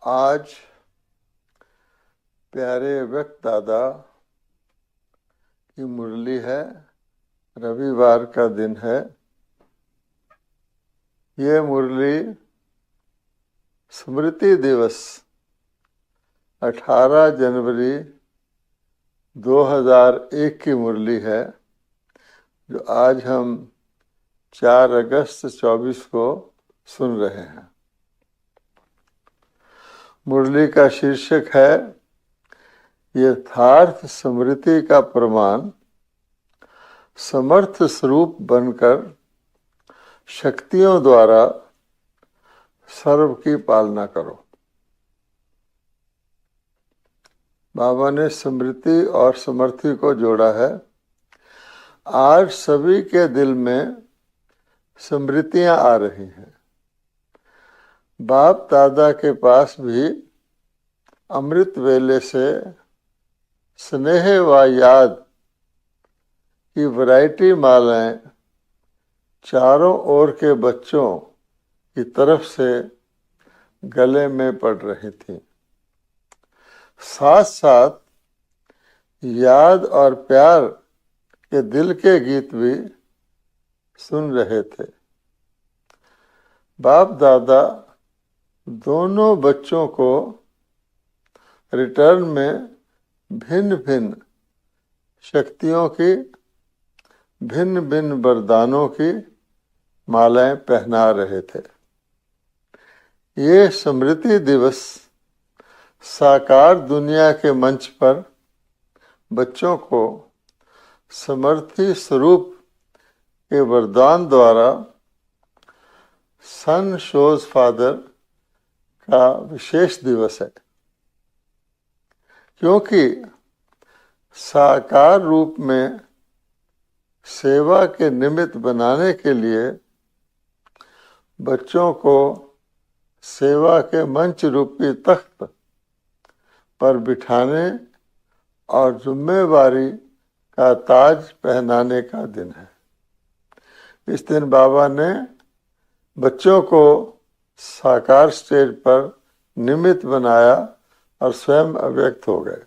आज प्यारे व्यक्त दादा की मुरली है। रविवार का दिन है। ये मुरली स्मृति दिवस 18 जनवरी 2001 की मुरली है, जो आज हम 4 अगस्त 24 को सुन रहे हैं। मुरली का शीर्षक है यथार्थ स्मृति का प्रमाण, समर्थ स्वरूप बनकर शक्तियों द्वारा सर्व की पालना करो। बाबा ने स्मृति और समर्थी को जोड़ा है। आज सभी के दिल में स्मृतियां आ रही हैं। बाप दादा के पास भी अमृत वेले से स्नेह व याद की वैरायटी मालाएं चारों ओर के बच्चों की तरफ से गले में पड़ रही थी। साथ साथ याद और प्यार के दिल के गीत भी सुन रहे थे। बाप दादा दोनों बच्चों को रिटर्न में भिन्न भिन्न शक्तियों की, भिन्न भिन्न वरदानों की मालाएं पहना रहे थे। ये स्मृति दिवस साकार दुनिया के मंच पर बच्चों को समर्थी स्वरूप के वरदान द्वारा सन शोज फादर का विशेष दिवस है, क्योंकि साकार रूप में सेवा के निमित्त बनाने के लिए बच्चों को सेवा के मंच रूपी तख्त पर बिठाने और जिम्मेवारी का ताज पहनाने का दिन है। इस दिन बाबा ने बच्चों को साकार स्टेज पर निमित्त बनाया और स्वयं अव्यक्त हो गए।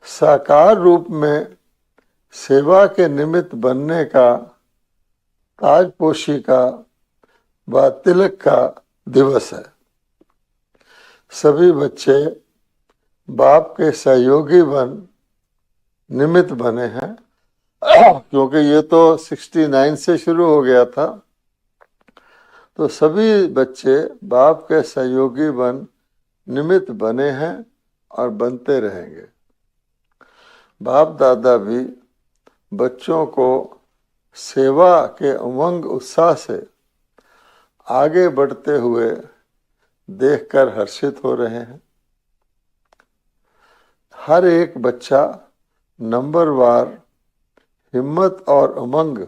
साकार रूप में सेवा के निमित्त बनने का, ताजपोशी का व तिलक का दिवस है। सभी बच्चे बाप के सहयोगी बन निमित्त बने हैं, क्योंकि ये तो 69 से शुरू हो गया था। तो सभी बच्चे बाप के सहयोगी बन निमित्त बने हैं और बनते रहेंगे। बाप दादा भी बच्चों को सेवा के उमंग उत्साह से आगे बढ़ते हुए देखकर हर्षित हो रहे हैं। हर एक बच्चा नंबरवार हिम्मत और उमंग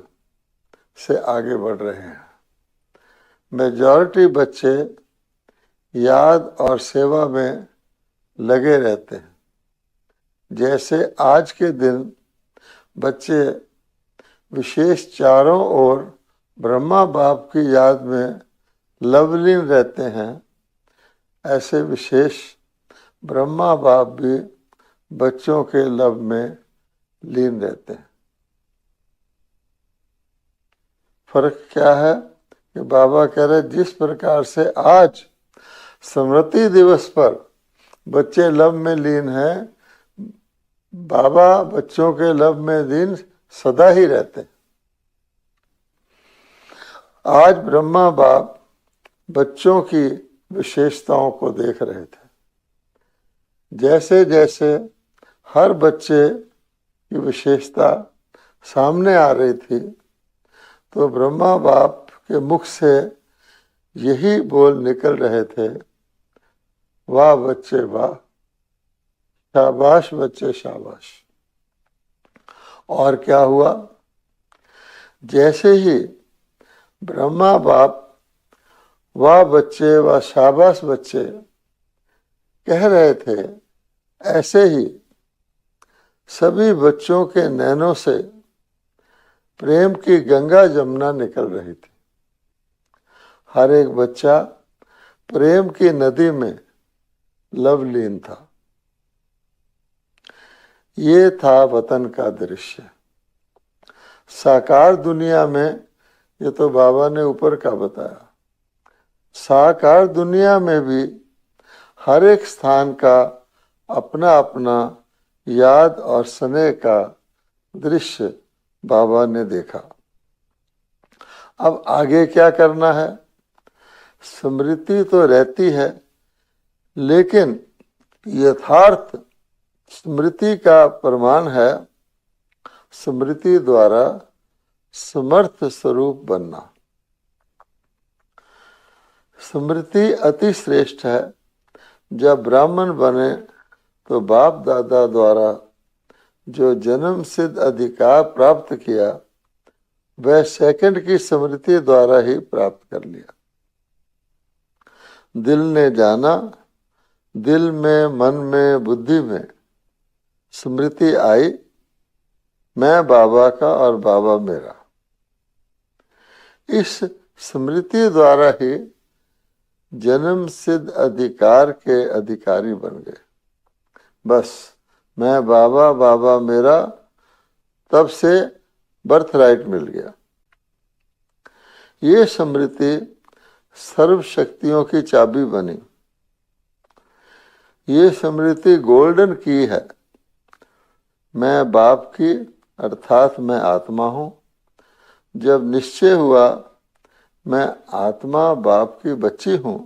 से आगे बढ़ रहे हैं। मेजॉरिटी बच्चे याद और सेवा में लगे रहते हैं। जैसे आज के दिन बच्चे विशेष चारों ओर ब्रह्मा बाप की याद में लवलीन रहते हैं, ऐसे विशेष ब्रह्मा बाप भी बच्चों के लव में लीन रहते हैं। फर्क क्या है कि बाबा कह रहे जिस प्रकार से आज स्मृति दिवस पर बच्चे लव में लीन हैं, बाबा बच्चों के लव में लीन सदा ही रहते हैं। आज ब्रह्मा बाप बच्चों की विशेषताओं को देख रहे थे। जैसे जैसे हर बच्चे की विशेषता सामने आ रही थी, तो ब्रह्मा बाप के मुख से यही बोल निकल रहे थे, वाह बच्चे वाह, शाबाश बच्चे शाबाश। और क्या हुआ? जैसे ही ब्रह्मा बाप वाह बच्चे वाह शाबाश बच्चे कह रहे थे, ऐसे ही सभी बच्चों के नैनों से प्रेम की गंगा जमुना निकल रही थी। हर एक बच्चा प्रेम की नदी में लवलीन था। ये था वतन का दृश्य। साकार दुनिया में, ये तो बाबा ने ऊपर का बताया, साकार दुनिया में भी हर एक स्थान का अपना अपना याद और स्नेह का दृश्य बाबा ने देखा। अब आगे क्या करना है? स्मृति तो रहती है, लेकिन यथार्थ स्मृति का प्रमाण है स्मृति द्वारा समर्थ स्वरूप बनना। स्मृति अति श्रेष्ठ है। जब ब्राह्मण बने तो बाप दादा द्वारा जो जन्म सिद्ध अधिकार प्राप्त किया वह सेकंड की स्मृति द्वारा ही प्राप्त कर लिया। दिल ने जाना, दिल में, मन में, बुद्धि में स्मृति आई, मैं बाबा का और बाबा मेरा। इस स्मृति द्वारा ही जन्म सिद्ध अधिकार के अधिकारी बन गए। बस मैं बाबा, बाबा मेरा, तब से बर्थ राइट मिल गया। ये स्मृति सर्व शक्तियों की चाबी बनी। ये स्मृति गोल्डन की है। मैं बाप की अर्थात मैं आत्मा हूँ। जब निश्चय हुआ मैं आत्मा बाप की बच्ची हूँ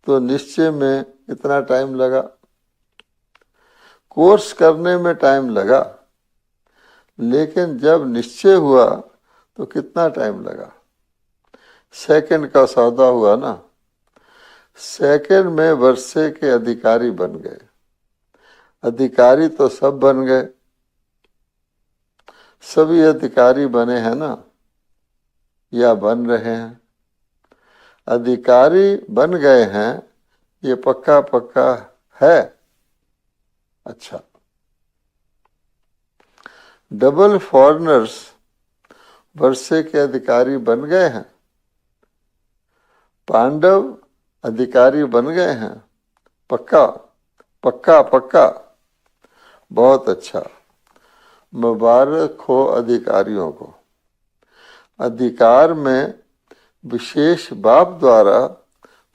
तो निश्चय में इतना टाइम लगा, कोर्स करने में टाइम लगा, लेकिन जब निश्चय हुआ तो कितना टाइम लगा? सेकंड का सौदा हुआ ना। सेकंड में वर्षे के अधिकारी बन गए। अधिकारी तो सब बन गए, सभी अधिकारी बने हैं ना, या बन रहे हैं। अधिकारी बन गए हैं, ये पक्का पक्का है। अच्छा, डबल फॉरेनर्स वर्षे के अधिकारी बन गए हैं। पांडव अधिकारी बन गए हैं। पक्का पक्का पक्का, बहुत अच्छा। मुबारक हो अधिकारियों को। अधिकार में विशेष बाप द्वारा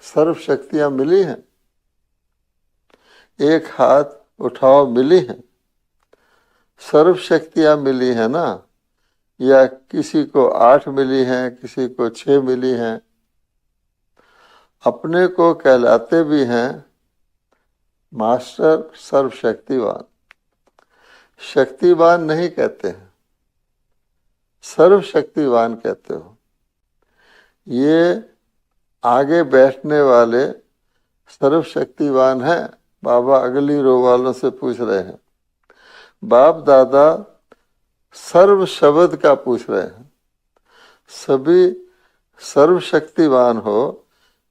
सर्व शक्तियां मिली हैं। एक हाथ उठाओ, मिली हैं। सर्व शक्तियां मिली हैं ना, या किसी को 8 मिली हैं, किसी को 6 मिली हैं। अपने को कहलाते भी हैं मास्टर सर्वशक्तिवान। शक्तिवान नहीं कहते हैं, सर्वशक्तिवान कहते हो। ये आगे बैठने वाले सर्वशक्तिवान हैं। बाबा अगली रो वालों से पूछ रहे हैं। बाप दादा सर्व शब्द का पूछ रहे हैं। सभी सर्वशक्तिवान हो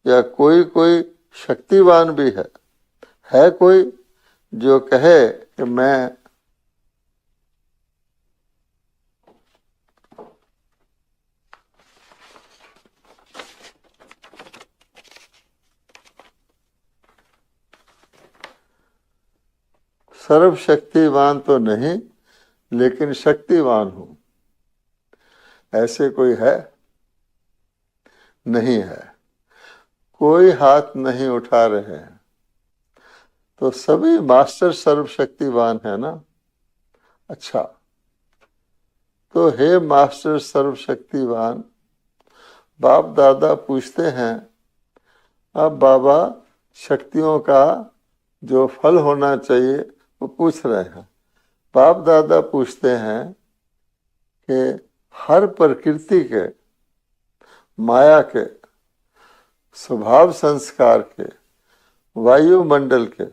या कोई कोई शक्तिवान भी है कोई जो कहे कि मैं सर्वशक्तिवान तो नहीं लेकिन शक्तिवान हूं? ऐसे कोई है? नहीं है। कोई हाथ नहीं उठा रहे हैं, तो सभी मास्टर सर्वशक्तिवान है ना। अच्छा, तो हे मास्टर सर्वशक्तिवान, बाप दादा पूछते हैं। अब बाबा शक्तियों का जो फल होना चाहिए वो पूछ रहे हैं। बाप दादा पूछते हैं कि हर प्रकृति के, माया के, स्वभाव संस्कार के, वायुमंडल के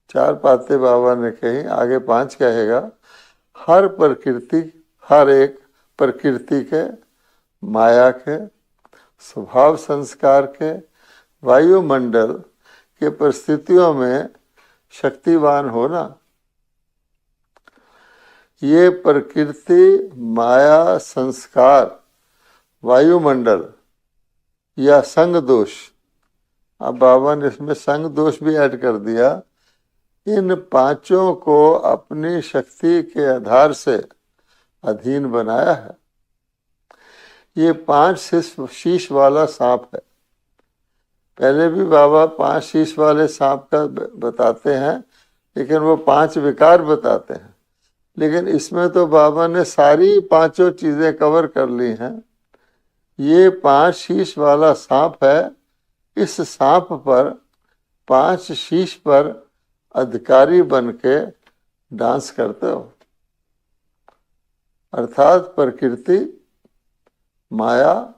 4 बातें बाबा ने कही, आगे 5 कहेगा। हर प्रकृति, हर एक प्रकृति के, माया के, स्वभाव संस्कार के, वायुमंडल के परिस्थितियों में शक्तिवान हो ना। ये प्रकृति, माया, संस्कार, वायुमंडल या संग दोष अब बाबा ने इसमें संग दोष भी ऐड कर दिया। इन पांचों को अपनी शक्ति के आधार से अधीन बनाया है। ये 5 शीश वाला सांप है। पहले भी बाबा 5 शीश वाले सांप का बताते हैं, लेकिन वो 5 विकार बताते हैं। लेकिन इसमें तो बाबा ने सारी पांचों चीजें कवर कर ली हैं। ये 5 शीश वाला सांप है। इस सांप पर 5 शीश पर अधिकारी बन के डांस करते हो, अर्थात प्रकृति, माया,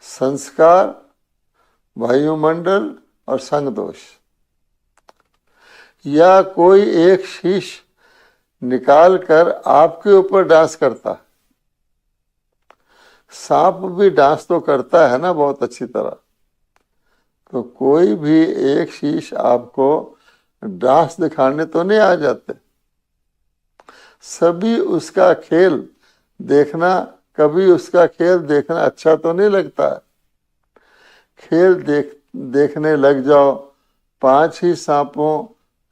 संस्कार, वायुमंडल और संग दोष। या कोई एक शीश निकाल कर आपके ऊपर डांस करता है। सांप भी डांस तो करता है ना बहुत अच्छी तरह। तो कोई भी एक शीश आपको डांस दिखाने तो नहीं आ जाते। सभी उसका खेल देखना, कभी उसका खेल देखना अच्छा तो नहीं लगता है। खेल देखने लग जाओ। 5 ही सांपों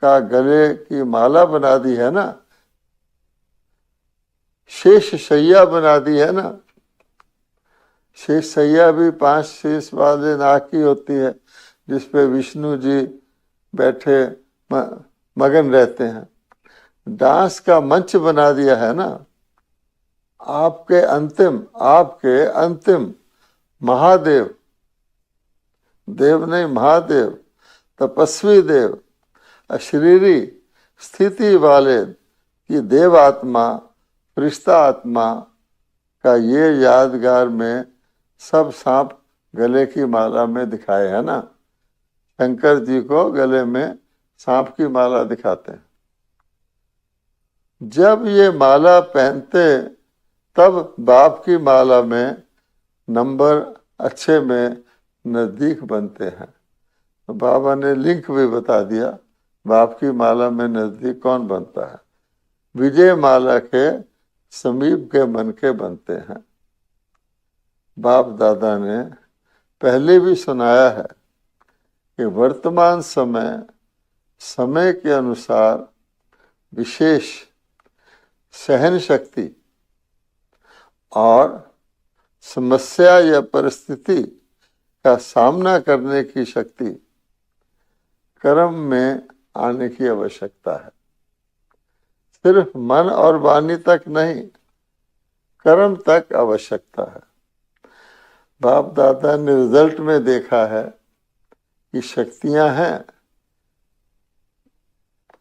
का गले की माला बना दी है ना, शेष शैया बना दी है ना। शेष शैया भी 5 शीश वाले नाग की होती है, जिसपे विष्णु जी बैठे मगन रहते हैं। डांस का मंच बना दिया है ना। आपके अंतिम महादेव, देव नहीं महादेव, तपस्वी देव, अशरीरी स्थिति वाले की देव आत्मा, फरिश्ता आत्मा का ये यादगार में सब सांप गले की माला में दिखाए है ना। शंकर जी को गले में सांप की माला दिखाते हैं। जब ये माला पहनते तब बाप की माला में नंबर अच्छे में नजदीक बनते हैं। तो बाबा ने लिंक भी बता दिया, बाप की माला में नजदीक कौन बनता है। विजय माला के समीप के मन के बनते हैं। बाप दादा ने पहले भी सुनाया है कि वर्तमान समय के अनुसार विशेष सहन शक्ति और समस्या या परिस्थिति का सामना करने की शक्ति कर्म में आने की आवश्यकता है। सिर्फ मन और वाणी तक नहीं, कर्म तक आवश्यकता है। बाप दादा ने रिजल्ट में देखा है कि शक्तियां हैं,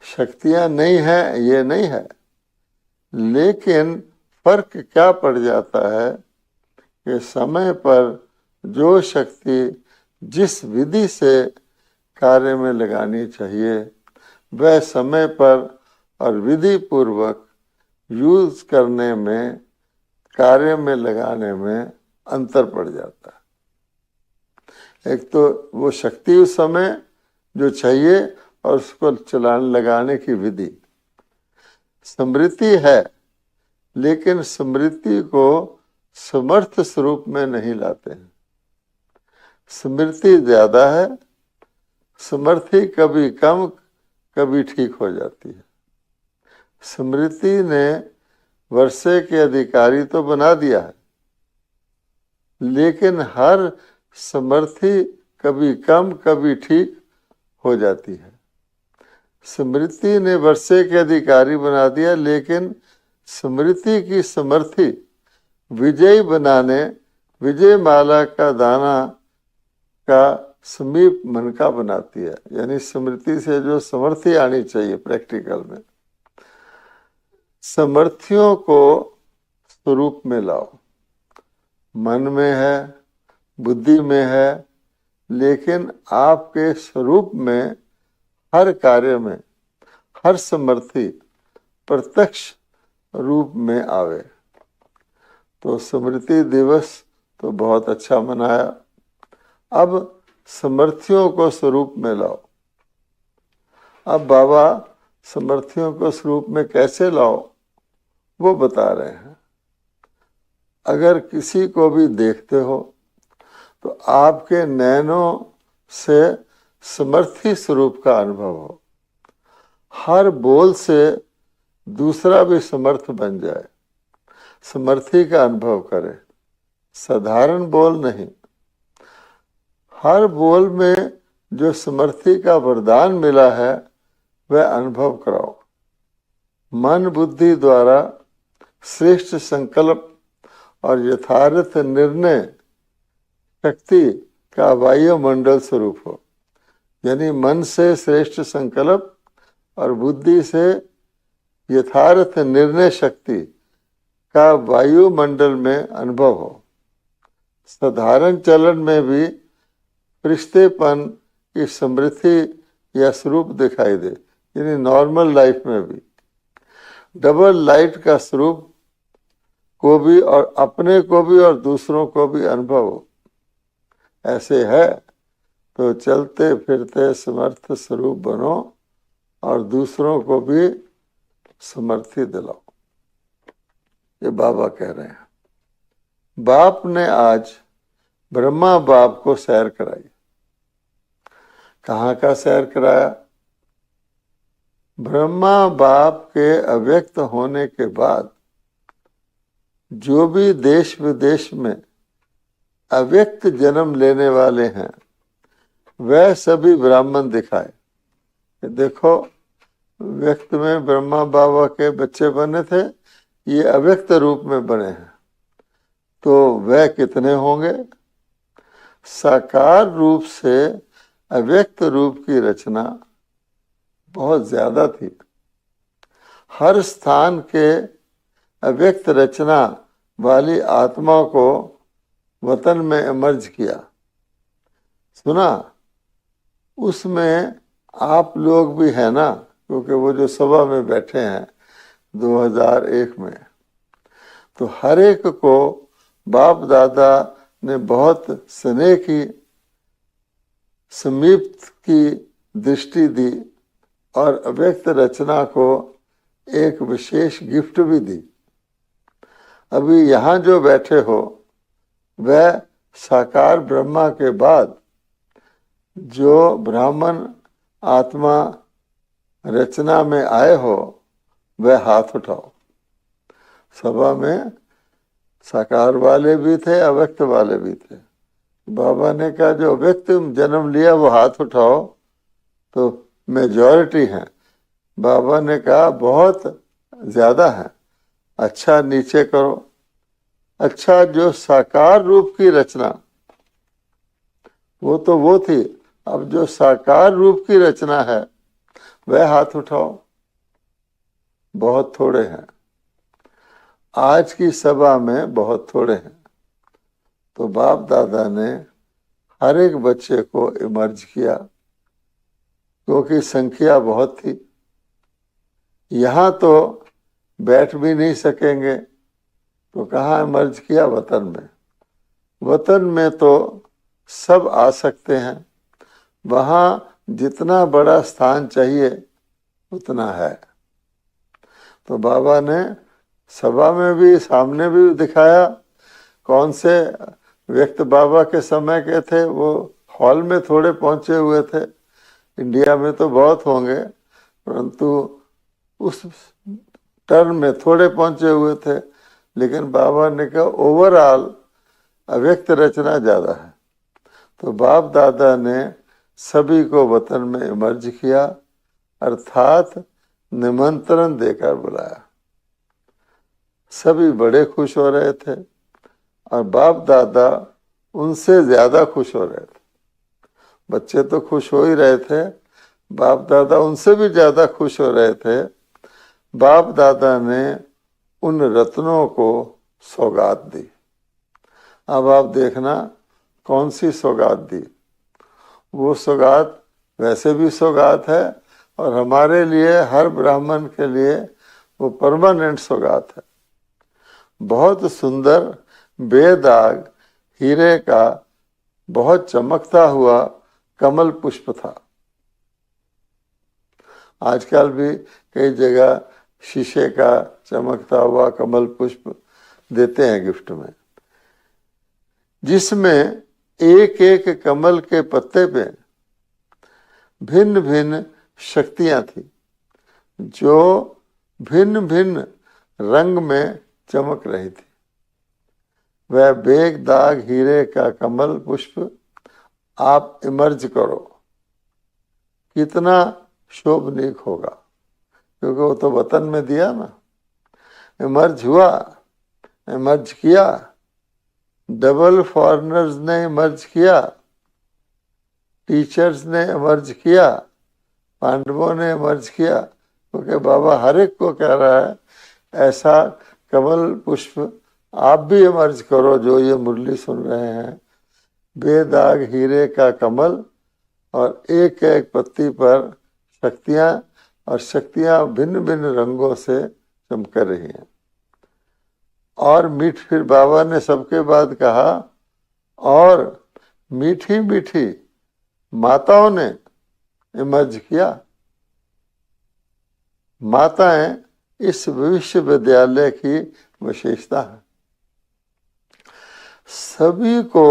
शक्तियां नहीं है ये नहीं है, लेकिन फर्क क्या पड़ जाता है कि समय पर जो शक्ति जिस विधि से कार्य में लगानी चाहिए वह समय पर और विधि पूर्वक यूज करने में, कार्य में लगाने में अंतर पड़ जाता है। एक तो वो शक्ति उस समय जो चाहिए और उसको चलाने लगाने की विधि। स्मृति है, लेकिन स्मृति को समर्थ स्वरूप में नहीं लाते हैं। स्मृति ज्यादा है, समर्थी कभी कम कभी ठीक हो जाती है। स्मृति ने वर्षे के अधिकारी तो बना दिया है, लेकिन हर समर्थी कभी कम कभी ठीक हो जाती है। स्मृति ने वर्षे के अधिकारी बना दिया, लेकिन स्मृति की समर्थी विजय बनाने, विजय माला का दाना का समीप मन का बनाती है। यानी स्मृति से जो समर्थी आनी चाहिए प्रैक्टिकल में, समर्थियों को स्वरूप में लाओ। मन में है, बुद्धि में है, लेकिन आपके स्वरूप में हर कार्य में हर समर्थी प्रत्यक्ष रूप में आवे। तो स्मृति दिवस तो बहुत अच्छा मनाया। अब समर्थियों को स्वरूप में लाओ। अब बाबा समर्थियों को स्वरूप में कैसे लाओ वो बता रहे हैं। अगर किसी को भी देखते हो तो आपके नैनों से समर्थी स्वरूप का अनुभव हो। हर बोल से दूसरा भी समर्थ बन जाए, समर्थी का अनुभव करे, साधारण बोल नहीं। हर बोल में जो समर्थी का वरदान मिला है वह अनुभव कराओ। मन बुद्धि द्वारा श्रेष्ठ संकल्प और यथार्थ निर्णय शक्ति का वायुमंडल स्वरूप हो। यानी मन से श्रेष्ठ संकल्प और बुद्धि से यथार्थ निर्णय शक्ति का वायुमंडल में अनुभव हो। साधारण चलन में भी फरिश्तेपन की समृद्धि या स्वरूप दिखाई दे, यानी नॉर्मल लाइफ में भी डबल लाइट का स्वरूप को भी और अपने को भी और दूसरों को भी अनुभव हो। ऐसे है तो चलते फिरते समर्थ स्वरूप बनो और दूसरों को भी समर्थी दिलाओ। ये बाबा कह रहे हैं। बाप ने आज ब्रह्मा बाप को सैर कराई। कहाँ का सैर कराया? ब्रह्मा बाप के अव्यक्त होने के बाद जो भी देश विदेश में अव्यक्त जन्म लेने वाले हैं वह सभी ब्राह्मण दिखाए। देखो, व्यक्त में ब्रह्मा बाबा के बच्चे बने थे, ये अव्यक्त रूप में बने हैं, तो वह कितने होंगे? साकार रूप से अव्यक्त रूप की रचना बहुत ज्यादा थी। हर स्थान के अव्यक्त रचना वाली आत्मा को वतन में इमर्ज किया। सुना, उसमें आप लोग भी हैं ना, क्योंकि वो जो सभा में बैठे हैं 2001 में, तो हर एक को बाप दादा ने बहुत स्नेह की, समीप की दृष्टि दी और अव्यक्त रचना को एक विशेष गिफ्ट भी दी। अभी यहाँ जो बैठे हो वह साकार ब्रह्मा के बाद जो ब्राह्मण आत्मा रचना में आए हो वह हाथ उठाओ। सभा में साकार वाले भी थे, अव्यक्त वाले भी थे। बाबा ने कहा जो अव्यक्त जन्म लिया वो हाथ उठाओ, तो मेजॉरिटी है। बाबा ने कहा बहुत ज्यादा है। अच्छा, नीचे करो। अच्छा, जो साकार रूप की रचना वो तो वो थी, अब जो साकार रूप की रचना है वह हाथ उठाओ। बहुत थोड़े हैं, आज की सभा में बहुत थोड़े हैं। तो बाप दादा ने हर एक बच्चे को इमर्ज किया, क्योंकि संख्या बहुत थी। यहाँ तो बैठ भी नहीं सकेंगे, तो कहाँ इमर्ज किया? वतन में। वतन में तो सब आ सकते हैं, वहाँ जितना बड़ा स्थान चाहिए उतना है। तो बाबा ने सभा में भी, सामने भी दिखाया। कौन से व्यक्त बाबा के समय के थे, वो हॉल में थोड़े पहुंचे हुए थे। इंडिया में तो बहुत होंगे, परंतु उस टर्म में थोड़े पहुंचे हुए थे। लेकिन बाबा ने कहा ओवरऑल अव्यक्त रचना ज्यादा है। तो बाप दादा ने सभी को वतन में इमर्ज किया, अर्थात निमंत्रण देकर बुलाया। सभी बड़े खुश हो रहे थे और बाप दादा उनसे ज्यादा खुश हो रहे थे। बच्चे तो खुश हो ही रहे थे, बाप दादा उनसे भी ज्यादा खुश हो रहे थे। बाप दादा ने उन रत्नों को सौगात दी। अब आप देखना कौन सी सौगात दी। वो सौगात वैसे भी सौगात है और हमारे लिए, हर ब्राह्मण के लिए वो परमानेंट सौगात है। बहुत सुंदर बेदाग हीरे का बहुत चमकता हुआ कमल पुष्प था। आजकल भी कई जगह शीशे का चमकता हुआ कमल पुष्प देते हैं गिफ्ट में, जिसमें एक एक कमल के पत्ते पे भिन्न भिन्न शक्तियां थी जो भिन्न भिन्न रंग में चमक रही थी। वह बेग दाग हीरे का कमल पुष्प आप इमर्ज करो, कितना शोभनीक होगा, क्योंकि वो तो वतन में दिया ना। इमर्ज हुआ, इमर्ज किया, डबल फॉरेनर्स ने इमर्ज किया, टीचर्स ने इमर्ज किया, पांडवों ने इमर्ज किया, क्योंकि बाबा हर एक को कह रहा है ऐसा कमल पुष्प आप भी इमर्ज करो जो ये मुरली सुन रहे हैं। बेदाग हीरे का कमल और एक एक पत्ती पर शक्तियां, और शक्तियां भिन्न भिन्न रंगों से चमक रही हैं। और फिर बाबा ने सबके बाद कहा, और मीठी मीठी माताओं ने इमर्ज किया। माताएं इस विश्वविद्यालय की विशेषता है। सभी को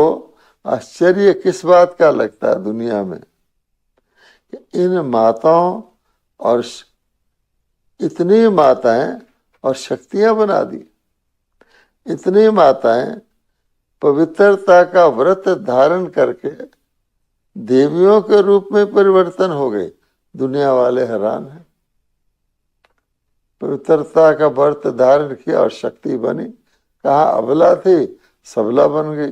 आश्चर्य किस बात का लगता है दुनिया में, इन माताओं और इतनी माताएं और शक्तियां बना दी। इतनी माताएं पवित्रता का व्रत धारण करके देवियों के रूप में परिवर्तन हो गए। दुनिया वाले हैरान हैं। पवित्रता का व्रत धारण किया और शक्ति बनी। कहाँ अबला थी, सबला बन गई।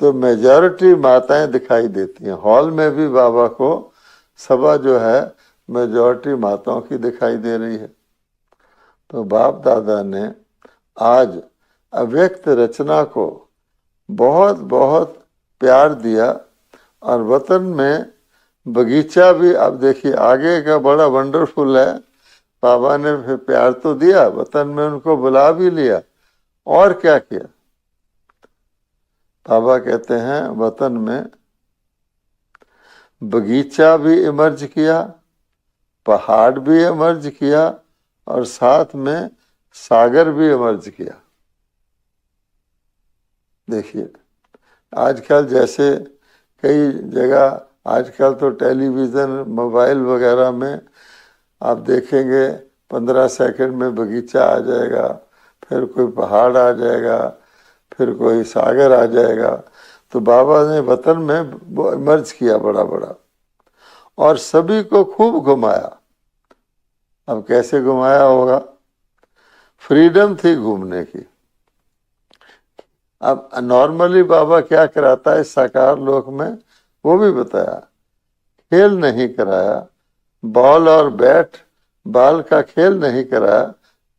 तो मेजॉरिटी माताएं दिखाई देती हैं। हॉल में भी बाबा को सभा जो है मेजॉरिटी माताओं की दिखाई दे रही है। तो बाप दादा ने आज अव्यक्त रचना को बहुत बहुत प्यार दिया। और वतन में बगीचा भी, अब देखिए आगे का बड़ा वंडरफुल है। बाबा ने फिर प्यार तो दिया, वतन में उनको बुला भी लिया, और क्या किया। बाबा कहते हैं वतन में बगीचा भी इमर्ज किया, पहाड़ भी इमर्ज किया, और साथ में सागर भी इमर्ज किया। देखिए आजकल जैसे कई जगह, आजकल तो टेलीविज़न मोबाइल वगैरह में आप देखेंगे 15 सेकंड में बगीचा आ जाएगा, फिर कोई पहाड़ आ जाएगा, फिर कोई सागर आ जाएगा। तो बाबा ने वतन में वो इमर्ज किया बड़ा बड़ा, और सभी को खूब घुमाया। अब कैसे घुमाया होगा, फ्रीडम थी घूमने की। अब नॉर्मली बाबा क्या कराता है साकार लोक में, वो भी बताया। खेल नहीं कराया, बॉल और बैट, बाल का खेल नहीं कराया।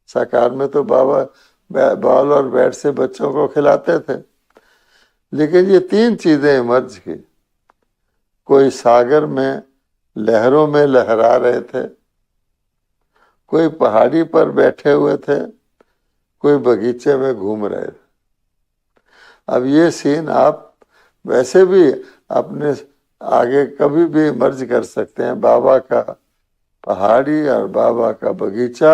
साकार में तो बाबा बॉल और बैट से बच्चों को खिलाते थे। लेकिन ये 3 चीजें इमर्ज की। कोई सागर में लहरों में लहरा रहे थे, कोई पहाड़ी पर बैठे हुए थे, कोई बगीचे में घूम रहे थे। अब ये सीन आप वैसे भी अपने आगे कभी भी मर्ज कर सकते हैं। बाबा का पहाड़ी और बाबा का बगीचा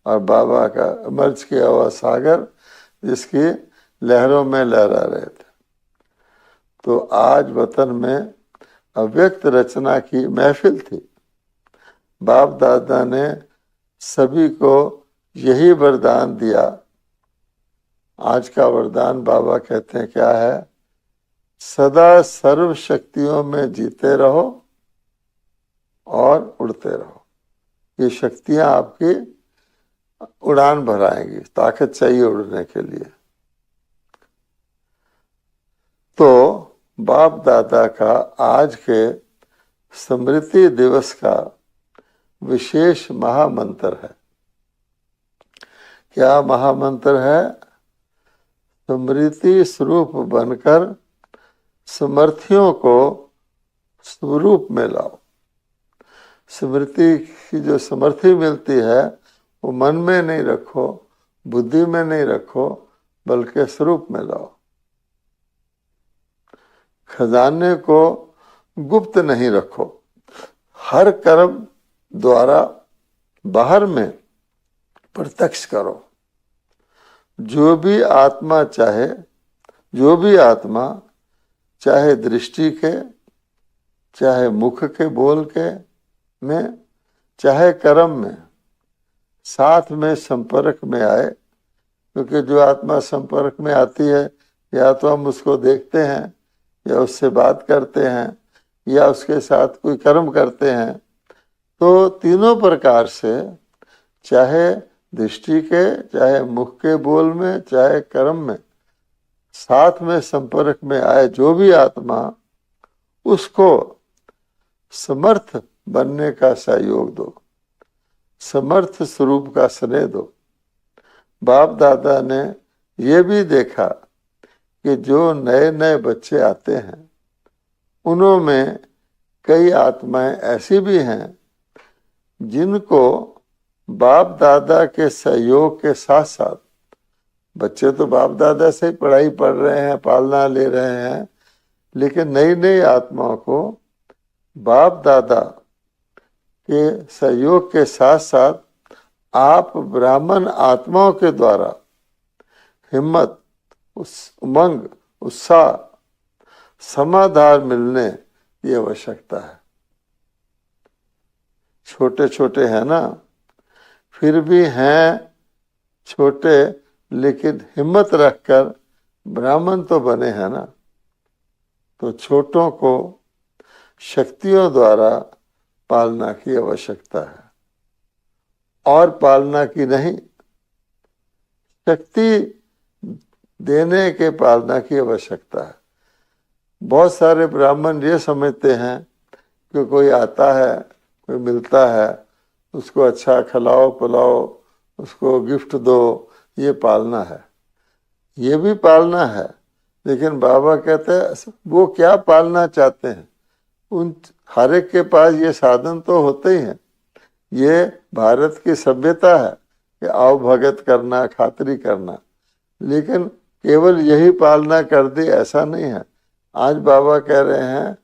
और बाबा का मर्ज किया हुआ सागर, जिसकी लहरों में लहरा रहे थे। तो आज वतन में अव्यक्त रचना की महफिल थी। बाप दादा ने सभी को यही वरदान दिया। आज का वरदान बाबा कहते हैं क्या है, सदा सर्व शक्तियों में जीते रहो और उड़ते रहो। ये शक्तियां आपकी उड़ान भराएंगी, ताकत चाहिए उड़ने के लिए। तो बाप दादा का आज के स्मृति दिवस का विशेष महामंत्र है। क्या महामंत्र है? स्मृति स्वरूप बनकर समर्थियों को स्वरूप में लाओ। स्मृति की जो समर्थी मिलती है वो मन में नहीं रखो, बुद्धि में नहीं रखो, बल्कि स्वरूप में लाओ। खजाने को गुप्त नहीं रखो, हर कर्म द्वारा बाहर में प्रत्यक्ष करो। जो भी आत्मा चाहे दृष्टि के, चाहे मुख के बोल के में, चाहे कर्म में, साथ में संपर्क में आए। क्योंकि जो आत्मा संपर्क में आती है, या तो हम उसको देखते हैं, या उससे बात करते हैं, या उसके साथ कोई कर्म करते हैं। तो तीनों प्रकार से, चाहे दृष्टि के, चाहे मुख के बोल में, चाहे कर्म में, साथ में संपर्क में आए जो भी आत्मा, उसको समर्थ बनने का सहयोग दो, समर्थ स्वरूप का स्नेह दो। बाप दादा ने ये भी देखा कि जो नए नए बच्चे आते हैं, उनमें कई आत्माएं ऐसी भी हैं जिनको बाप दादा के सहयोग के साथ साथ, बच्चे तो बाप दादा से ही पढ़ाई पढ़ रहे हैं, पालना ले रहे हैं, लेकिन नई नई आत्माओं को बाप दादा के सहयोग के साथ साथ आप ब्राह्मण आत्माओं के द्वारा हिम्मत, उमंग, उत्साह, समाधान मिलने की आवश्यकता है। छोटे छोटे हैं ना, फिर भी हैं छोटे, लेकिन हिम्मत रखकर ब्राह्मण तो बने हैं ना। तो छोटों को शक्तियों द्वारा पालना की आवश्यकता है, और पालना की नहीं, शक्ति देने के पालना की आवश्यकता है। बहुत सारे ब्राह्मण ये समझते हैं कि कोई आता है, कोई मिलता है, उसको अच्छा खिलाओ पिलाओ, उसको गिफ्ट दो, ये पालना है। ये भी पालना है, लेकिन बाबा कहते हैं वो क्या पालना चाहते हैं। उन हर एक के पास ये साधन तो होते ही हैं। ये भारत की सभ्यता है कि आओ भगत करना, खातरी करना, लेकिन केवल यही पालना कर दी ऐसा नहीं है। आज बाबा कह रहे हैं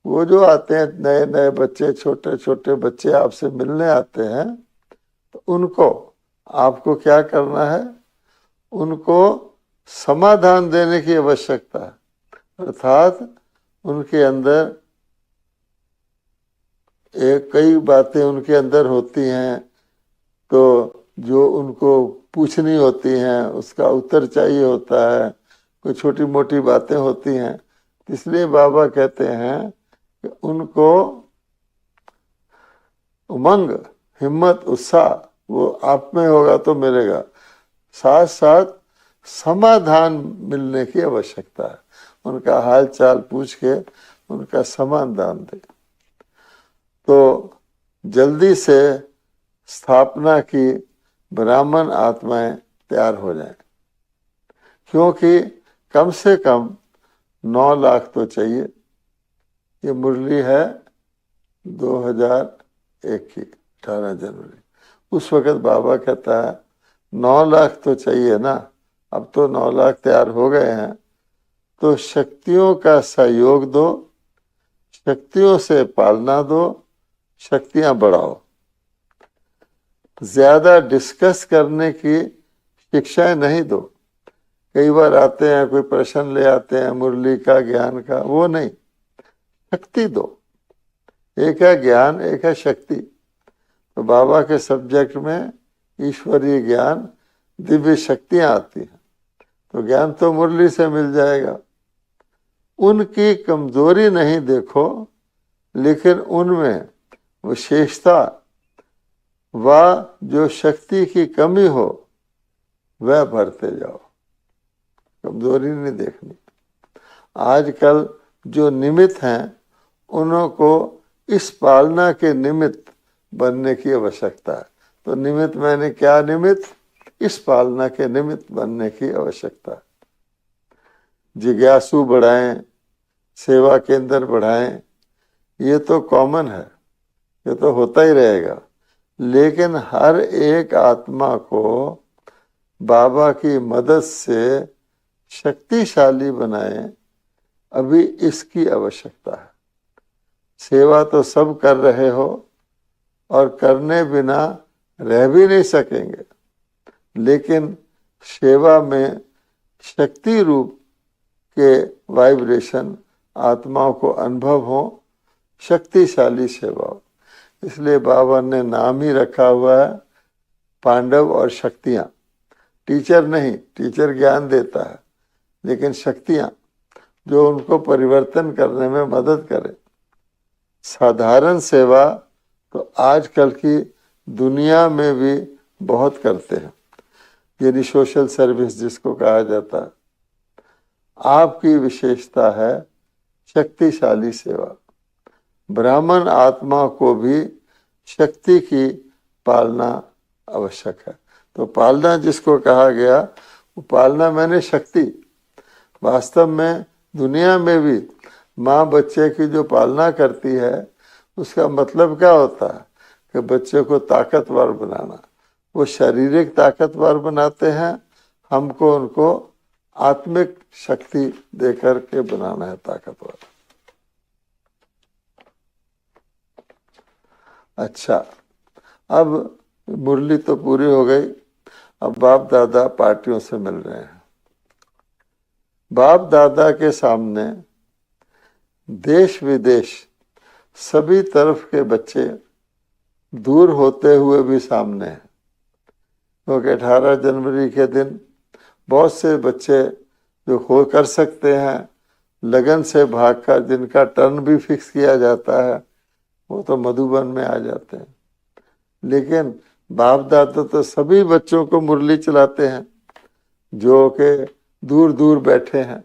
वो जो आते हैं नए नए बच्चे, छोटे छोटे बच्चे आपसे मिलने आते हैं, तो उनको आपको क्या करना है, उनको समाधान देने की आवश्यकता है। अर्थात उनके अंदर कई बातें उनके अंदर होती हैं, तो जो उनको पूछनी होती हैं उसका उत्तर चाहिए होता है, कोई छोटी मोटी बातें होती हैं। इसलिए बाबा कहते हैं कि उनको उमंग, हिम्मत, उत्साह वो आप में होगा तो मिलेगा, साथ साथ समाधान मिलने की आवश्यकता है। उनका हाल चाल पूछ के उनका समाधान दे, तो जल्दी से स्थापना की ब्राह्मण आत्माएं तैयार हो जाएं। क्योंकि कम से कम 9 लाख तो चाहिए। ये मुरली है 2001 की, 18 जनवरी। उस वक़्त बाबा कहता है 9 लाख तो चाहिए ना। अब तो 9 लाख तैयार हो गए हैं, तो शक्तियों का सहयोग दो, शक्तियों से पालना दो, शक्तियां बढ़ाओ। ज्यादा डिस्कस करने की शिक्षाएं नहीं दो। कई बार आते हैं, कोई प्रश्न ले आते हैं मुरली का, ज्ञान का, वो नहीं, शक्ति दो। एक है ज्ञान, एक है शक्ति। तो बाबा के सब्जेक्ट में ईश्वरीय ज्ञान, दिव्य शक्तियां आती हैं, तो ज्ञान तो मुरली से मिल जाएगा। उनकी कमजोरी नहीं देखो, लेकिन उनमें विशेषता व जो शक्ति की कमी हो वह भरते जाओ, कमजोरी नहीं देखनी। आजकल जो निमित्त हैं उनको इस पालना के निमित्त बनने की आवश्यकता है। तो निमित्त मैंने क्या निमित्त, इस पालना के निमित्त बनने की आवश्यकता है। जिज्ञासु बढ़ाएं, सेवा केंद्र बढ़ाएं, ये तो कॉमन है, ये तो होता ही रहेगा। लेकिन हर एक आत्मा को बाबा की मदद से शक्तिशाली बनाएं, अभी इसकी आवश्यकता है। सेवा तो सब कर रहे हो और करने बिना रह भी नहीं सकेंगे, लेकिन सेवा में शक्ति रूप के वाइब्रेशन आत्माओं को अनुभव हो, शक्तिशाली सेवा। इसलिए बाबा ने नाम ही रखा हुआ है पांडव और शक्तियां। टीचर नहीं, टीचर ज्ञान देता है, लेकिन शक्तियां जो उनको परिवर्तन करने में मदद करे। साधारण सेवा तो आजकल की दुनिया में भी बहुत करते हैं, यानी सोशल सर्विस जिसको कहा जाता है। आपकी विशेषता है शक्तिशाली सेवा। ब्राह्मण आत्मा को भी शक्ति की पालना आवश्यक है। तो पालना जिसको कहा गया, वो पालना मैंने शक्ति। वास्तव में दुनिया में भी माँ बच्चे की जो पालना करती है, उसका मतलब क्या होता है कि बच्चे को ताकतवर बनाना। वो शारीरिक ताकतवर बनाते हैं, हमको उनको आत्मिक शक्ति देकर के बनाना है ताकतवर। अच्छा, अब मुरली तो पूरी हो गई। अब बाप दादा पार्टियों से मिल रहे हैं। बाप दादा के सामने देश विदेश सभी तरफ के बच्चे दूर होते हुए भी सामने हैं, क्योंकि 18 जनवरी के दिन बहुत से बच्चे जो हो कर सकते हैं, लगन से भागकर जिनका टर्न भी फिक्स किया जाता है, वो तो मधुबन में आ जाते हैं। लेकिन बाप दादा तो सभी बच्चों को मुरली चलाते हैं जो कि दूर दूर बैठे हैं।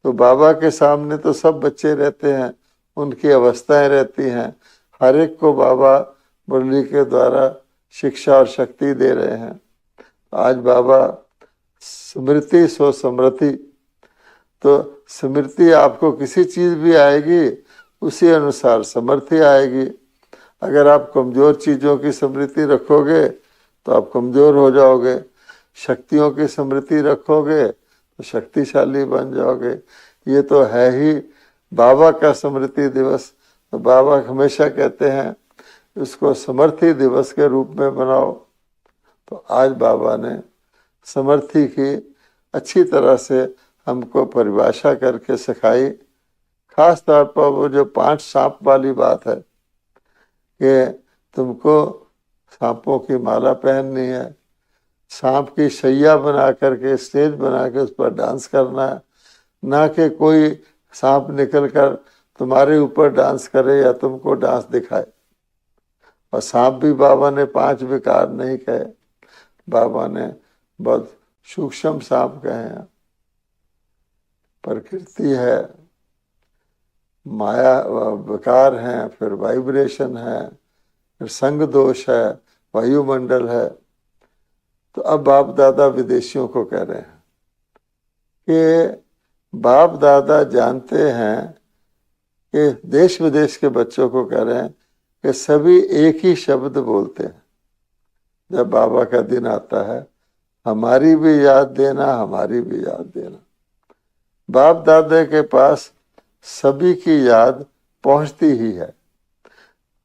तो बाबा के सामने तो सब बच्चे रहते हैं, उनकी अवस्थाएं रहती हैं। हर एक को बाबा मुरली के द्वारा शिक्षा और शक्ति दे रहे हैं। आज बाबा स्मृति सो समृद्धि, तो स्मृति आपको किसी चीज भी आएगी, उसी अनुसार समृद्धि आएगी। अगर आप कमजोर चीजों की स्मृति रखोगे तो आप कमजोर हो जाओगे, शक्तियों की स्मृति रखोगे तो शक्तिशाली बन जाओगे। ये तो है ही बाबा का स्मृति दिवस। तो बाबा हमेशा कहते हैं इसको समर्थी दिवस के रूप में मनाओ। तो आज बाबा ने समर्थी की अच्छी तरह से हमको परिभाषा करके सिखाई। खास तौर पर वो जो 5 सांप वाली बात है कि तुमको सांपों की माला पहननी है, सांप की शैया बना करके स्टेज बना के उस पर डांस करना है, ना कि कोई सांप निकल कर तुम्हारे ऊपर डांस करे या तुमको डांस दिखाए। और सांप भी बाबा ने 5 विकार नहीं कहे, बाबा ने बहुत सूक्ष्म सांप कहे हैं। प्रकृति है, माया विकार है, फिर वाइब्रेशन है, फिर संग दोष है, वायुमंडल है। तो अब बाप दादा विदेशियों को कह रहे हैं कि बाप दादा जानते हैं कि देश विदेश के बच्चों को कह रहे हैं कि सभी एक ही शब्द बोलते हैं। जब बाबा का दिन आता है, हमारी भी याद देना, हमारी भी याद देना। बाप दादा के पास सभी की याद पहुंचती ही है।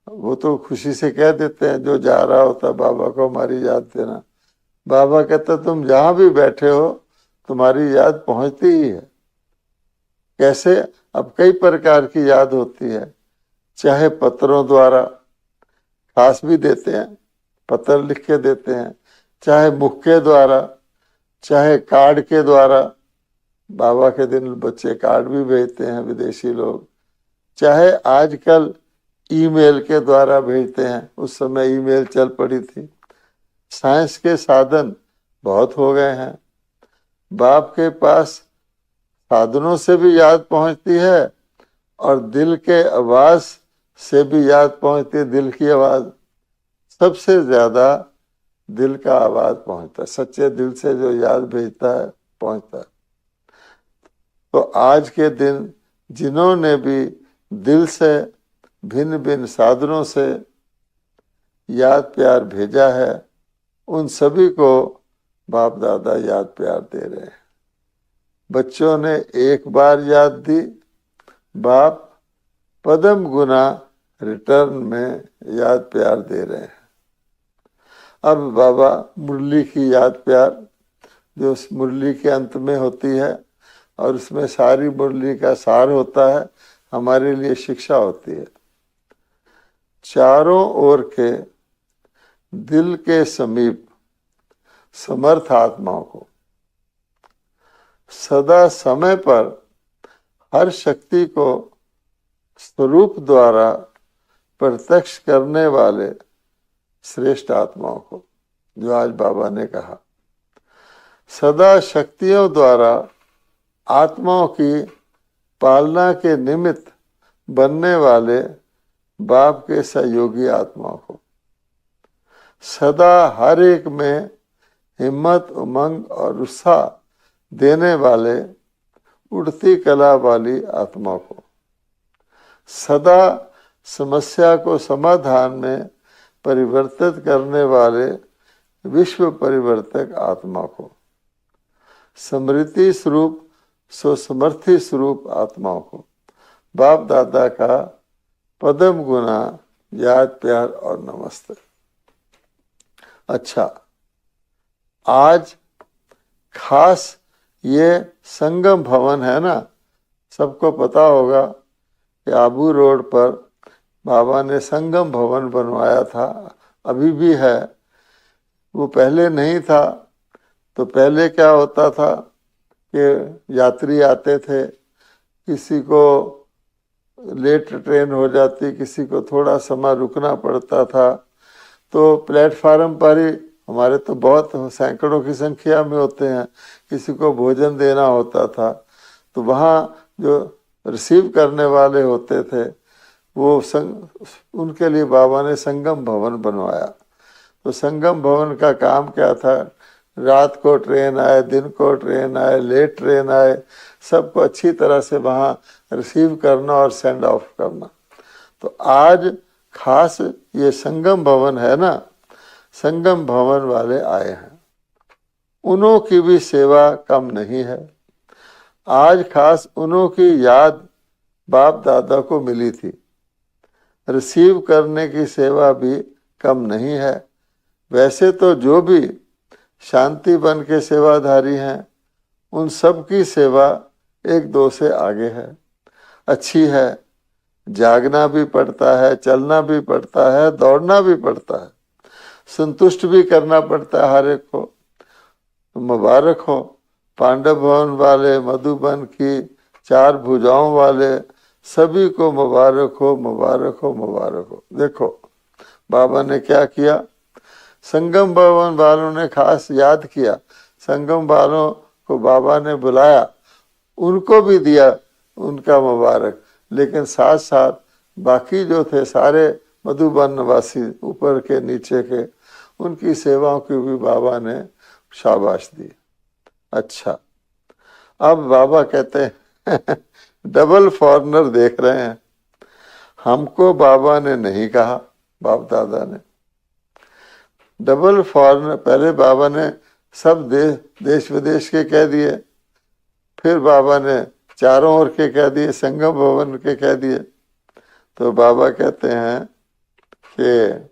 वो तो खुशी से कह देते हैं, जो जा रहा होता बाबा को हमारी याद देना। बाबा कहता तुम जहां भी बैठे हो तुम्हारी याद पहुंचती ही है। कैसे? अब कई प्रकार की याद होती है, चाहे पत्रों द्वारा, खास भी देते हैं, पत्र लिख के देते हैं, चाहे मुख के द्वारा, चाहे कार्ड के द्वारा। बाबा के दिन बच्चे कार्ड भी भेजते हैं विदेशी लोग, चाहे आजकल ईमेल के द्वारा भेजते हैं। उस समय ईमेल चल पड़ी थी। साइंस के साधन बहुत हो गए हैं। बाप के पास साधनों से भी याद पहुंचती है और दिल के आवाज से भी याद पहुंचती है। दिल की आवाज सबसे ज्यादा दिल का आवाज पहुंचता है। सच्चे दिल से जो याद भेजता है पहुंचता है। तो आज के दिन जिन्होंने भी दिल से भिन्न भिन्न साधनों से याद प्यार भेजा है, उन सभी को बाप दादा याद प्यार दे रहे हैं। बच्चों ने एक बार याद दी, बाप पदम गुना रिटर्न में याद प्यार दे रहे हैं। अब बाबा मुरली की याद प्यार जो मुरली के अंत में होती है और उसमें सारी मुरली का सार होता है, हमारे लिए शिक्षा होती है। चारों ओर के दिल के समीप समर्थ आत्माओं को सदा समय पर हर शक्ति को स्वरूप द्वारा प्रत्यक्ष करने वाले श्रेष्ठ आत्माओं को, जो आज बाबा ने कहा, सदा शक्तियों द्वारा आत्माओं की पालना के निमित्त बनने वाले बाप के सहयोगी आत्माओं को, सदा हर एक में हिम्मत, उमंग और उत्साह देने वाले उड़ती कला वाली आत्माओं को, सदा समस्या को समाधान में परिवर्तित करने वाले विश्व परिवर्तक आत्मा को, स्मृति स्वरूप सुसमर्थी स्वरूप आत्माओं को बाप दादा का पदम गुना याद, प्यार और नमस्ते। अच्छा, आज खास ये संगम भवन है ना, सबको पता होगा कि आबू रोड पर बाबा ने संगम भवन बनवाया था, अभी भी है। वो पहले नहीं था, तो पहले क्या होता था कि यात्री आते थे, किसी को लेट ट्रेन हो जाती, किसी को थोड़ा समय रुकना पड़ता था, तो प्लेटफार्म पर ही, हमारे तो बहुत सैकड़ों की संख्या में होते हैं, किसी को भोजन देना होता था, तो वहाँ जो रिसीव करने वाले होते थे वो उनके लिए बाबा ने संगम भवन बनवाया। तो संगम भवन का काम क्या था, रात को ट्रेन आए, दिन को ट्रेन आए, लेट ट्रेन आए, सबको अच्छी तरह से वहाँ रिसीव करना और सेंड ऑफ करना। तो आज खास ये संगम भवन है ना, संगम भवन वाले आए हैं, उन्हों की भी सेवा कम नहीं है। आज खास उन्हों की याद बाप दादा को मिली थी, रिसीव करने की सेवा भी कम नहीं है। वैसे तो जो भी शांति बन के सेवाधारी हैं, उन सब की सेवा एक दो से आगे है, अच्छी है। जागना भी पड़ता है, चलना भी पड़ता है, दौड़ना भी पड़ता है, संतुष्ट भी करना पड़ता है हर एक को। तो मुबारक हो पांडव भवन वाले, मधुबन की चार भुजाओं वाले, सभी को मुबारक हो, मुबारक हो, मुबारक हो। देखो बाबा ने क्या किया, संगम भवन वालों ने खास याद किया, संगम वालों को बाबा ने बुलाया, उनको भी दिया उनका मुबारक, लेकिन साथ साथ बाकी जो थे सारे मधुबन वासी, ऊपर के नीचे के, उनकी सेवाओं की भी बाबा ने शाबाश दी। अच्छा, अब बाबा कहते हैं डबल फॉरनर देख रहे हैं, हमको बाबा ने नहीं कहा, बाप दादा ने डबल फॉरनर, पहले बाबा ने सब देश विदेश के कह दिए, फिर बाबा ने चारों ओर के कह दिए, संगम भवन के कह दिए। तो बाबा कहते हैं कि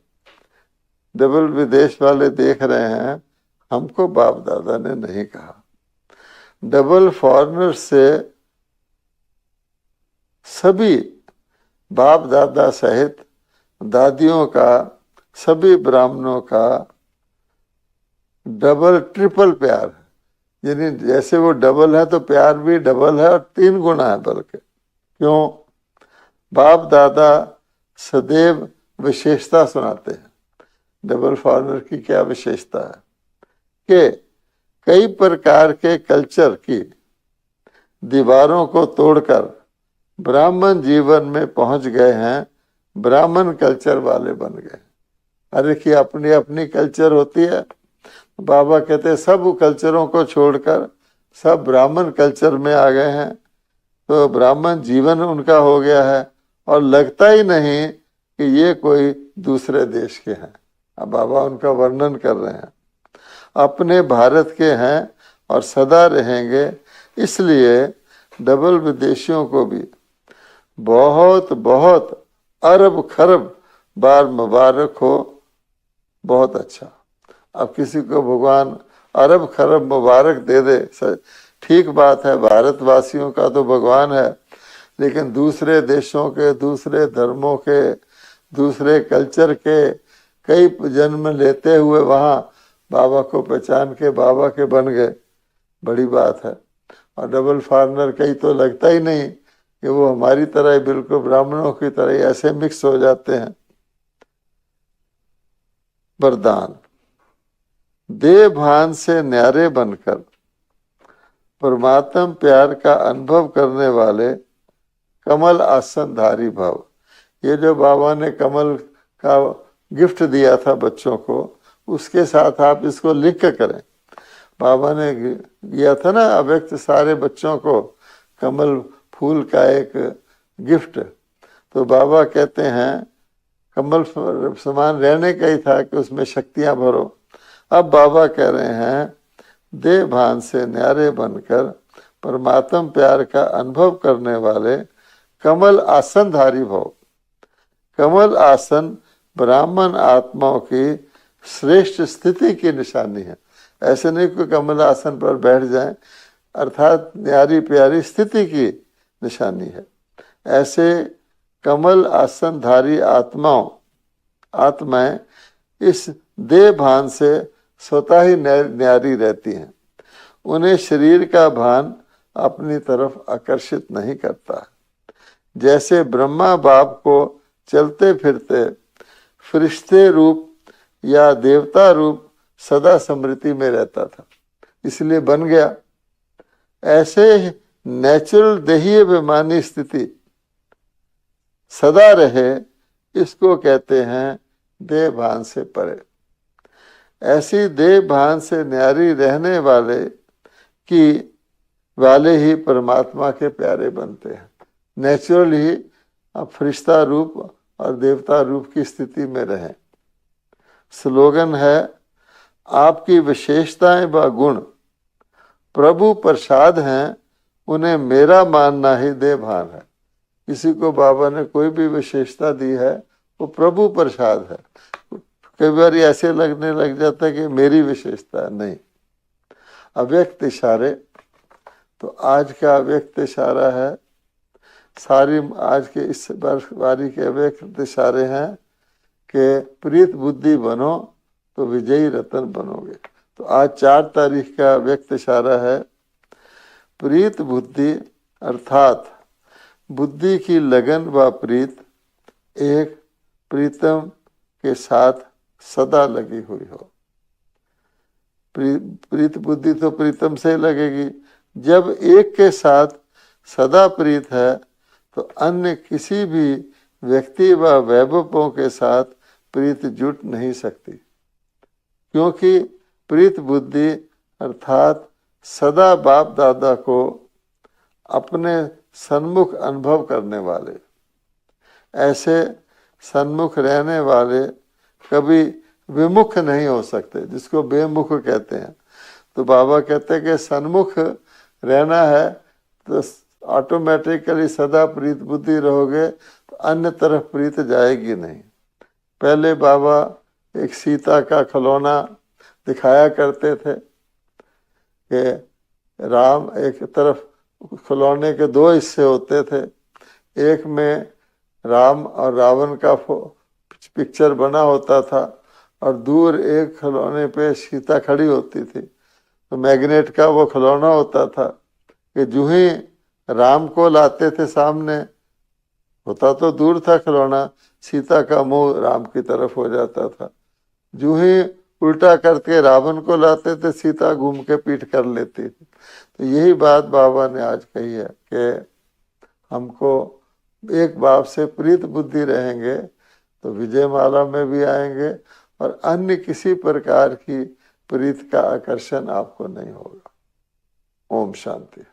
डबल विदेश वाले देख रहे हैं, हमको बाप दादा ने नहीं कहा। डबल फॉरनर से सभी बाप दादा सहित दादियों का, सभी ब्राह्मणों का डबल ट्रिपल प्यार है। यानी जैसे वो डबल है तो प्यार भी डबल है और 3 गुना है बल्कि। क्यों? बाप दादा सदैव विशेषता सुनाते हैं। डबल फॉरनर की क्या विशेषता है कि कई प्रकार के कल्चर की दीवारों को तोड़कर ब्राह्मण जीवन में पहुंच गए हैं, ब्राह्मण कल्चर वाले बन गए। अरे कि अपनी अपनी कल्चर होती है, बाबा कहते हैं सब कल्चरों को छोड़कर सब ब्राह्मण कल्चर में आ गए हैं, तो ब्राह्मण जीवन उनका हो गया है और लगता ही नहीं कि ये कोई दूसरे देश के हैं। अब बाबा उनका वर्णन कर रहे हैं, अपने भारत के हैं और सदा रहेंगे। इसलिए डबल विदेशियों को भी बहुत बहुत अरब खरब बार मुबारक हो। बहुत अच्छा। अब किसी को भगवान अरब खरब मुबारक दे दे, ठीक बात है, भारतवासियों का तो भगवान है, लेकिन दूसरे देशों के, दूसरे धर्मों के, दूसरे कल्चर के कई जन्म लेते हुए वहाँ बाबा को पहचान के बाबा के बन गए, बड़ी बात है। और डबल फॉरेनर कई तो लगता ही नहीं कि वो हमारी तरह ही बिल्कुल ब्राह्मणों की तरह ही ऐसे मिक्स हो जाते हैं। वरदान, देह भान से न्यारे बनकर परमात्म प्यार का अनुभव करने वाले कमल आसन धारी भव। ये जो बाबा ने कमल का गिफ्ट दिया था बच्चों को, उसके साथ आप इसको लिंक करें। बाबा ने दिया था ना अव्यक्त सारे बच्चों को कमल फूल का एक गिफ्ट, तो बाबा कहते हैं कमल समान रहने का ही था कि उसमें शक्तियां भरो। अब बाबा कह रहे हैं देह भान से न्यारे बनकर परमात्म प्यार का अनुभव करने वाले कमल आसन धारी भव। कमल आसन ब्राह्मण आत्माओं की श्रेष्ठ स्थिति की निशानी है। ऐसे नहीं कोई कमल आसन पर बैठ जाए, अर्थात न्यारी प्यारी स्थिति की निशानी है। ऐसे कमल आसन धारी आत्माएं इस देह भान से स्वतः ही न्यारी रहती हैं। उन्हें शरीर का भान अपनी तरफ आकर्षित नहीं करता। जैसे ब्रह्मा बाप को चलते फिरते फरिश्ते रूप या देवता रूप सदा स्मृति में रहता था, इसलिए बन गया। ऐसे नेचुरल देहीय अभिमानी स्थिति सदा रहे, इसको कहते हैं देह भान से परे। ऐसी देह भान से न्यारी रहने वाले ही परमात्मा के प्यारे बनते हैं। नेचुरल ही आप फरिश्ता रूप और देवता रूप की स्थिति में रहें। स्लोगन है, आपकी विशेषताएं व गुण प्रभु प्रसाद हैं, उन्हें मेरा मानना ही देह भान है। किसी को बाबा ने कोई भी विशेषता दी है वो प्रभु प्रसाद है। कई बार ऐसे लगने लग जाता है कि मेरी विशेषता है, नहीं। अव्यक्त इशारे, तो आज का अव्यक्त इशारा है, सारी आज के इस बारी के अव्यक्त इशारे हैं कि प्रीत बुद्धि बनो तो विजयी रतन बनोगे। तो आज 4 तारीख का अव्यक्त इशारा है, प्रीत बुद्धि अर्थात बुद्धि की लगन व प्रीत एक प्रीतम के साथ सदा लगी हुई हो। प्रीत बुद्धि तो प्रीतम से लगेगी। जब एक के साथ सदा प्रीत है तो अन्य किसी भी व्यक्ति व वैभवों के साथ प्रीत जुट नहीं सकती, क्योंकि प्रीत बुद्धि अर्थात सदा बाप दादा को अपने सन्मुख अनुभव करने वाले, ऐसे सन्मुख रहने वाले कभी विमुख नहीं हो सकते, जिसको बेमुख कहते हैं। तो बाबा कहते हैं कि सन्मुख रहना है तो ऑटोमेटिकली सदा प्रीत बुद्धि रहोगे, तो अन्य तरफ प्रीत जाएगी नहीं। पहले बाबा एक सीता का खिलौना दिखाया करते थे कि राम, एक तरफ खिलौने के 2 हिस्से होते थे, एक में राम और रावण का पिक्चर बना होता था और दूर एक खिलौने पे सीता खड़ी होती थी। तो मैग्नेट का वो खिलौना होता था कि जो ही राम को लाते थे सामने, होता तो दूर था खिलौना, सीता का मुंह राम की तरफ हो जाता था। जो ही उल्टा करके रावण को लाते थे, सीता घूम के पीठ कर लेती थी। तो यही बात बाबा ने आज कही है कि हमको एक बाप से प्रीत बुद्धि रहेंगे तो विजय माला में भी आएंगे और अन्य किसी प्रकार की प्रीत का आकर्षण आपको नहीं होगा। ओम शांति।